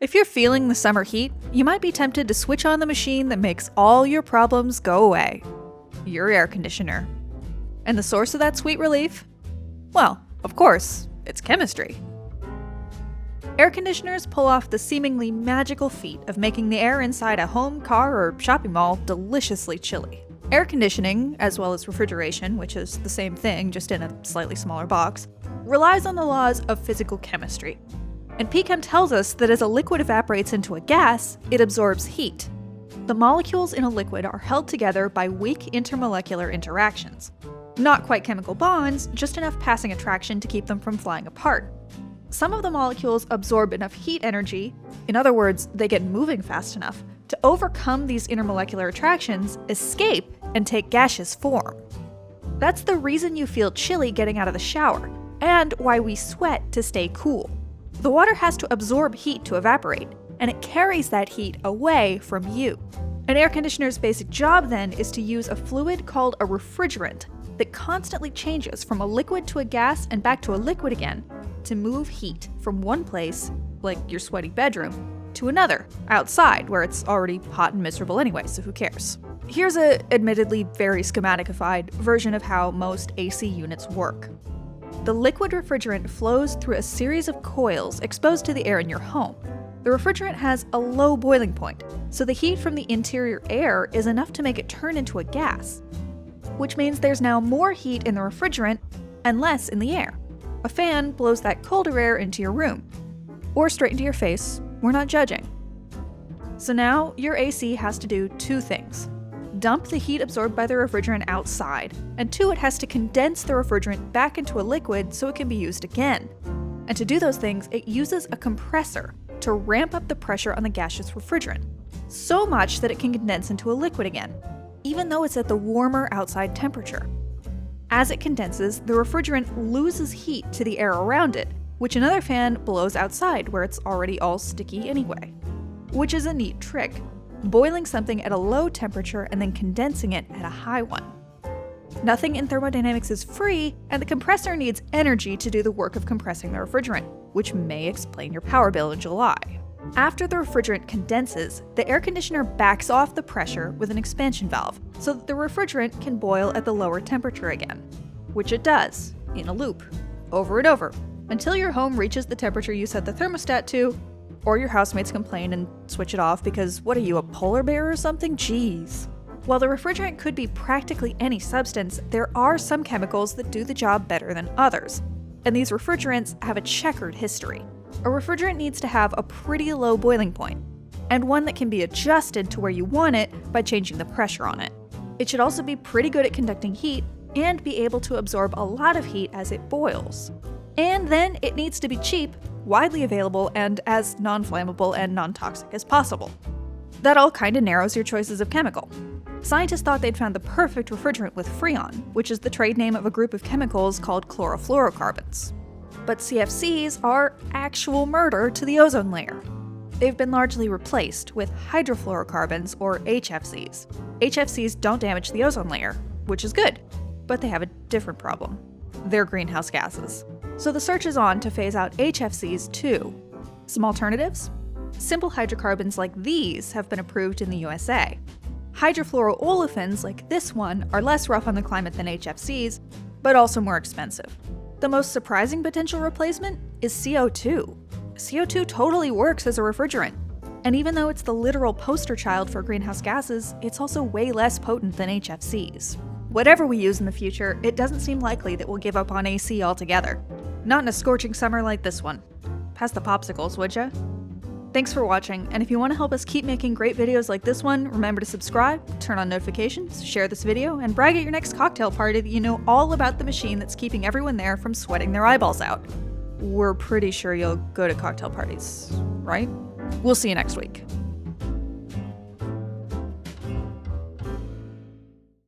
If you're feeling the summer heat, you might be tempted to switch on the machine that makes all your problems go away. Your air conditioner. And the source of that sweet relief? Well, of course, it's chemistry. Air conditioners pull off the seemingly magical feat of making the air inside a home, car, or shopping mall deliciously chilly. Air conditioning, as well as refrigeration, which is the same thing just in a slightly smaller box, relies on the laws of physical chemistry. And PChem tells us that as a liquid evaporates into a gas, it absorbs heat. The molecules in a liquid are held together by weak intermolecular interactions. Not quite chemical bonds, just enough passing attraction to keep them from flying apart. Some of the molecules absorb enough heat energy, in other words, they get moving fast enough, to overcome these intermolecular attractions, escape, and take gaseous form. That's the reason you feel chilly getting out of the shower, and why we sweat to stay cool. The water has to absorb heat to evaporate, and it carries that heat away from you. An air conditioner's basic job then is to use a fluid called a refrigerant that constantly changes from a liquid to a gas and back to a liquid again to move heat from one place, like your sweaty bedroom, to another, outside, where it's already hot and miserable anyway, so who cares? Here's a admittedly very schematicified version of how most AC units work. The liquid refrigerant flows through a series of coils exposed to the air in your home. The refrigerant has a low boiling point, so the heat from the interior air is enough to make it turn into a gas, which means there's now more heat in the refrigerant and less in the air. A fan blows that colder air into your room, or straight into your face. We're not judging. So now your AC has to do two things. Dump the heat absorbed by the refrigerant outside, and two, it has to condense the refrigerant back into a liquid so it can be used again. And to do those things, it uses a compressor to ramp up the pressure on the gaseous refrigerant, so much that it can condense into a liquid again, even though it's at the warmer outside temperature. As it condenses, the refrigerant loses heat to the air around it, which another fan blows outside where it's already all sticky anyway. Which is a neat trick. Boiling something at a low temperature and then condensing it at a high one. Nothing in thermodynamics is free, and the compressor needs energy to do the work of compressing the refrigerant, which may explain your power bill in July. After the refrigerant condenses, the air conditioner backs off the pressure with an expansion valve so that the refrigerant can boil at the lower temperature again, which it does, in a loop, over and over, until your home reaches the temperature you set the thermostat to, or your housemates complain and switch it off because what are you, a polar bear or something? Jeez. While the refrigerant could be practically any substance, there are some chemicals that do the job better than others, and these refrigerants have a checkered history. A refrigerant needs to have a pretty low boiling point, and one that can be adjusted to where you want it by changing the pressure on it. It should also be pretty good at conducting heat and be able to absorb a lot of heat as it boils. And then it needs to be cheap, widely available, and as non-flammable and non-toxic as possible. That all kinda narrows your choices of chemical. Scientists thought they'd found the perfect refrigerant with Freon, which is the trade name of a group of chemicals called chlorofluorocarbons. But CFCs are actual murder to the ozone layer. They've been largely replaced with hydrofluorocarbons, or HFCs. HFCs don't damage the ozone layer, which is good, but they have a different problem. They're greenhouse gases. So the search is on to phase out HFCs too. Some alternatives? Simple hydrocarbons like these have been approved in the USA. Hydrofluoroolefins like this one are less rough on the climate than HFCs, but also more expensive. The most surprising potential replacement is CO2. CO2 totally works as a refrigerant, and even though it's the literal poster child for greenhouse gases, it's also way less potent than HFCs. Whatever we use in the future, it doesn't seem likely that we'll give up on AC altogether. Not in a scorching summer like this one. Pass the popsicles, would ya? Thanks for watching, and if you want to help us keep making great videos like this one, remember to subscribe, turn on notifications, share this video, and brag at your next cocktail party that you know all about the machine that's keeping everyone there from sweating their eyeballs out. We're pretty sure you'll go to cocktail parties, right? We'll see you next week.